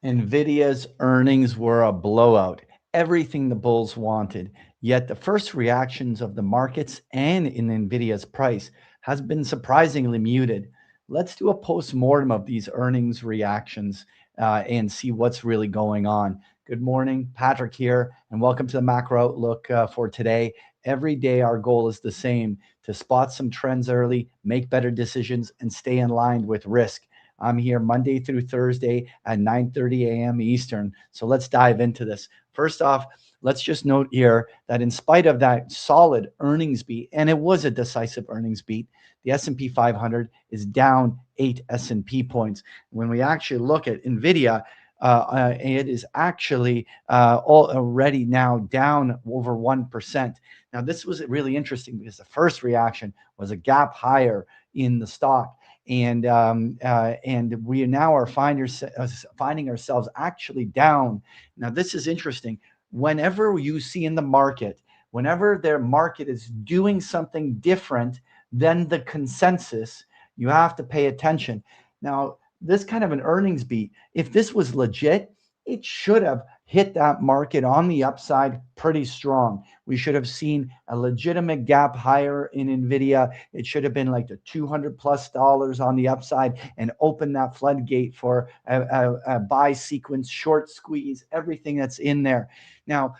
Nvidia's earnings were a blowout, everything the bulls wanted. Yet the first reactions of the markets and in Nvidia's price has been surprisingly muted. Let's do a post-mortem of these earnings reactions and see what's really going on. Good morning, Patrick here, and welcome to the macro outlook for today. Every day, our goal is the same: to spot some trends early, make better decisions, and stay in line with risk. I'm here Monday through Thursday at 9:30 a.m. Eastern. So let's dive into this. First off, let's just note here that in spite of that solid earnings beat, and it was a decisive earnings beat, the S&P 500 is down 8 S&P points. When we actually look at Nvidia, it is actually already now down over 1%. Now, this was really interesting because the first reaction was a gap higher in the stock, and we now are finding ourselves actually down. Now, this is interesting. Whenever you see in the market, whenever their market is doing something different than the consensus, you have to pay attention. Now, this kind of an earnings beat, if this was legit, it should have hit that market on the upside pretty strong. We should have seen a legitimate gap higher in Nvidia. It should have been like the $200+ on the upside and open that floodgate for a buy sequence, short squeeze, everything that's in there. Now,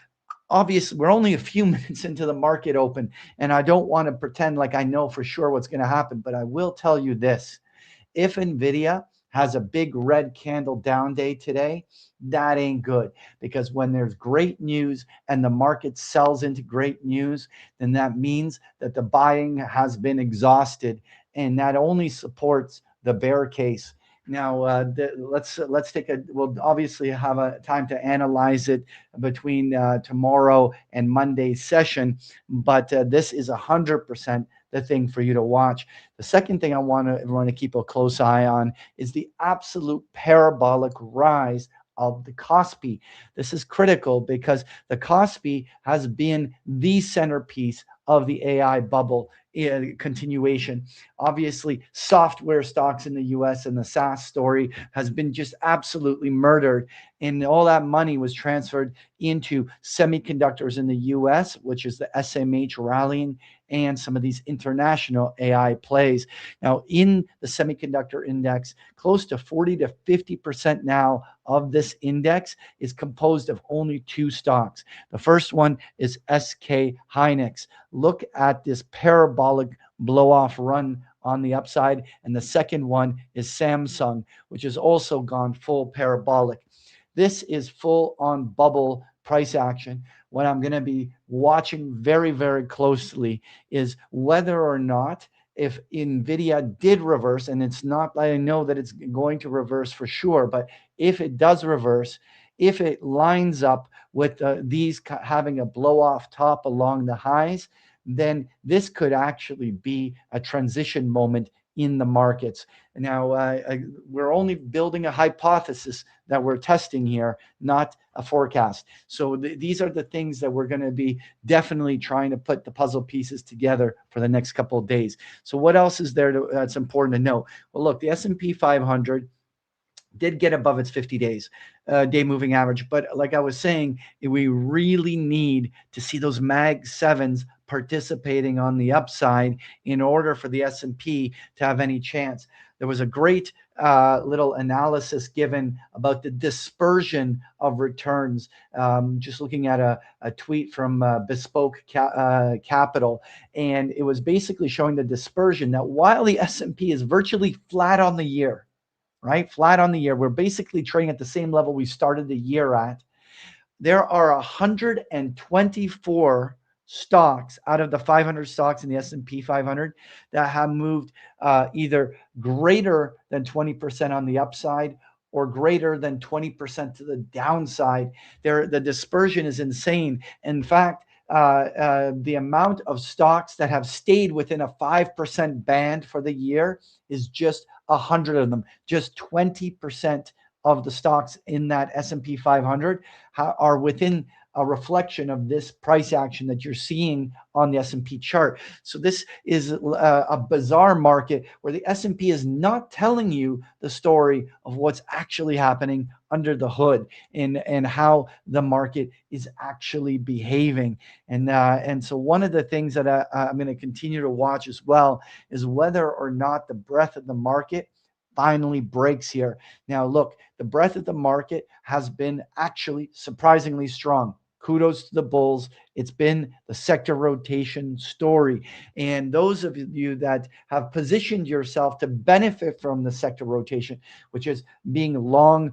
obviously, we're only a few minutes into the market open, and I don't want to pretend like I know for sure what's going to happen, but I will tell you this. If Nvidia has a big red candle down day today, that ain't good, because when there's great news and the market sells into great news, then that means that the buying has been exhausted, and that only supports the bear case. Now, let's take a. We'll obviously have a time to analyze it between tomorrow and Monday's session, but this is 100% the thing for you to watch. The second thing I want everyone to keep a close eye on is the absolute parabolic rise of the Kospi. This is critical because the Kospi has been the centerpiece of the AI bubble continuation. Obviously, software stocks in the US and the SaaS story has been just absolutely murdered. And all that money was transferred into semiconductors in the US, which is the SMH rallying, and some of these international AI plays. Now, in the semiconductor index, close to 40 to 50% now of this index is composed of only two stocks. The first one is SK Hynix. Look at this parabolic blow-off run on the upside. And the second one is Samsung, which has also gone full parabolic. This is full on bubble price action. What I'm going to be watching very, very closely is whether or not, if Nvidia did reverse, and it's not, I know that it's going to reverse for sure, but if it does reverse, if it lines up with these having a blow off top along the highs, then this could actually be a transition moment in the markets. Now, we're only building a hypothesis that we're testing here, not a forecast. So these are the things that we're going to be definitely trying to put the puzzle pieces together for the next couple of days. So what else is there that's important to know? Well, look, the S&P 500 did get above its 50 days day moving average. But like I was saying, we really need to see those Mag 7s participating on the upside in order for the S&P to have any chance. There was a great little analysis given about the dispersion of returns. Just looking at a tweet from Bespoke Capital, and it was basically showing the dispersion that while the S&P is virtually flat on the year, right? Flat on the year. We're basically trading at the same level we started the year at. There are 124 stocks out of the 500 stocks in the S&P 500 that have moved either greater than 20% on the upside or greater than 20% to the downside. The dispersion is insane. In fact, the amount of stocks that have stayed within a 5% band for the year is just 100 of them. Just 20% of the stocks in that S&P 500 are within a reflection of this price action that you're seeing on the S&P chart. So this is a bizarre market where the S&P is not telling you the story of what's actually happening under the hood and how the market is actually behaving. And so one of the things that I'm going to continue to watch as well is whether or not the breadth of the market finally breaks here. Now, look, the breadth of the market has been actually surprisingly strong. Kudos to the bulls. It's been the sector rotation story. And those of you that have positioned yourself to benefit from the sector rotation, which is being long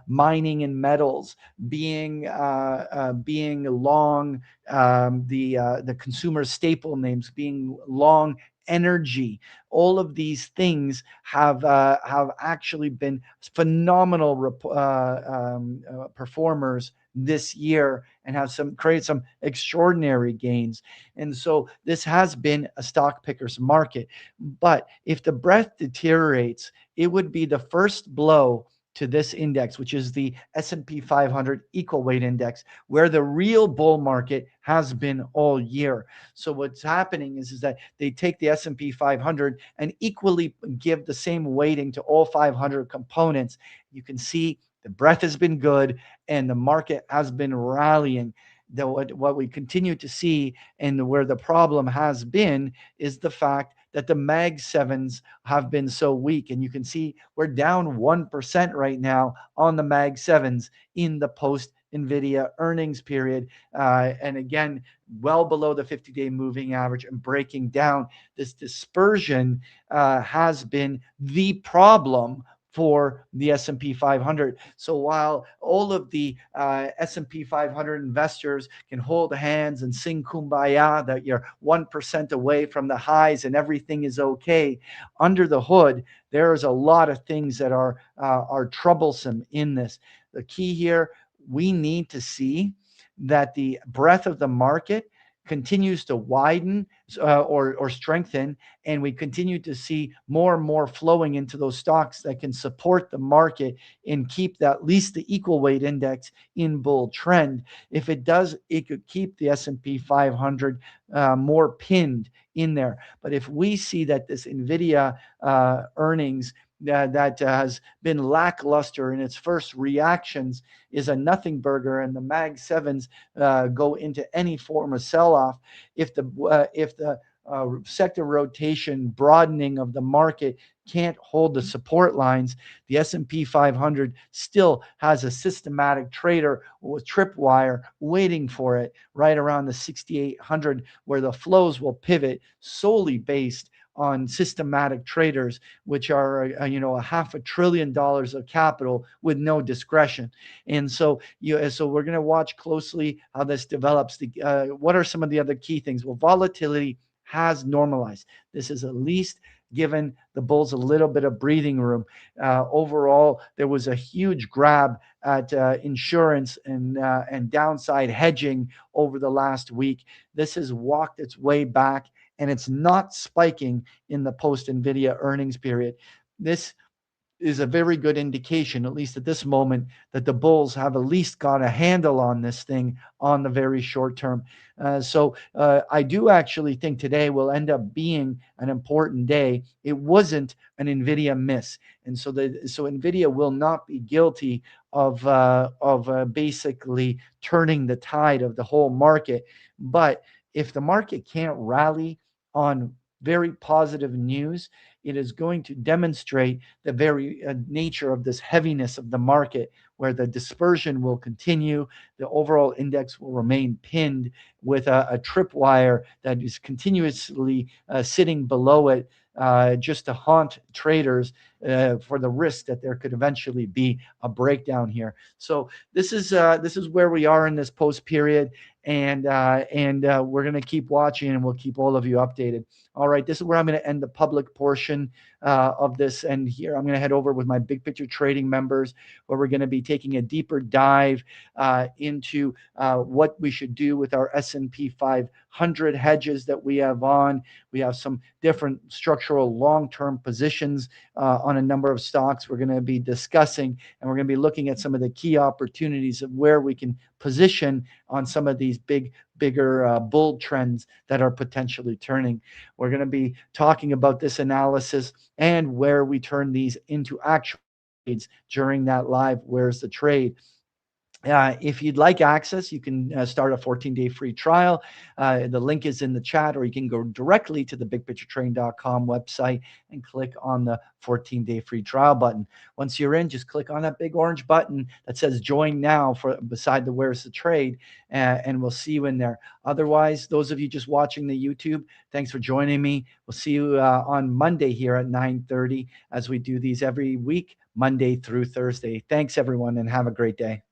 mining and metals, being long the consumer staple names, being long energy, all of these things have actually been phenomenal performers this year and have created some extraordinary gains. And so this has been a stock picker's market. But if the breadth deteriorates, it would be the first blow to this index, which is the S&P 500 equal weight index, where the real bull market has been all year. So what's happening is that they take the S&P 500 and equally give the same weighting to all 500 components. You can see the breadth has been good and the market has been rallying. What we continue to see and where the problem has been is the fact that the Mag 7s have been so weak. And you can see we're down 1% right now on the Mag 7s in the post NVIDIA earnings period. And again, well below the 50-day moving average and breaking down. This dispersion has been the problem for the S&P 500. So while all of the S&P 500 investors can hold hands and sing kumbaya that you're 1% away from the highs and everything is okay, under the hood, there's a lot of things that are troublesome in this. The key here, we need to see that the breadth of the market continues to widen or strengthen, and we continue to see more and more flowing into those stocks that can support the market and keep that, at least the equal weight index in bull trend. If it does, it could keep the S&P 500 more pinned in there. But if we see that this NVIDIA earnings that has been lackluster in its first reactions is a nothing burger, and the Mag 7s go into any form of sell-off, if the sector rotation broadening of the market can't hold the support lines, the S&P 500 still has a systematic trader with tripwire waiting for it right around the 6,800, where the flows will pivot solely based on systematic traders, which are a $500 billion of capital with no discretion. And so we're going to watch closely how this develops. What are some of the other key things? Well, volatility has normalized. This is at least given the bulls a little bit of breathing room. Overall, there was a huge grab at insurance and downside hedging over the last week. This has walked its way back, and it's not spiking in the post-NVIDIA earnings period. This is a very good indication, at least at this moment, that the bulls have at least got a handle on this thing on the very short term. So I do actually think today will end up being an important day. It wasn't an NVIDIA miss. And so NVIDIA will not be guilty of basically turning the tide of the whole market. But if the market can't rally on very positive news, it is going to demonstrate the very nature of this heaviness of the market, where the dispersion will continue, the overall index will remain pinned with a tripwire that is continuously sitting below it, just to haunt traders for the risk that there could eventually be a breakdown here. So this is where we are in this post period, and we're going to keep watching, and we'll keep all of you updated. All right, this is where I'm going to end the public portion of this. And here I'm going to head over with my big picture trading members, where we're going to be taking a deeper dive into what we should do with our S&P 500 hedges that we have on. We have some different structural long-term positions on a number of stocks we're going to be discussing, and we're going to be looking at some of the key opportunities of where we can position on some of these bigger bull trends that are potentially turning. We're going to be talking about this analysis and where we turn these into actual trades during that live Where's the Trade. If you'd like access, you can start a 14-day free trial. The link is in the chat, or you can go directly to the bigpicturetrain.com website and click on the 14-day free trial button. Once you're in, just click on that big orange button that says join now for beside the Where's the Trade, and we'll see you in there. Otherwise, those of you just watching the YouTube, thanks for joining me. We'll see you on Monday here at 9:30 as we do these every week, Monday through Thursday. Thanks, everyone, and have a great day.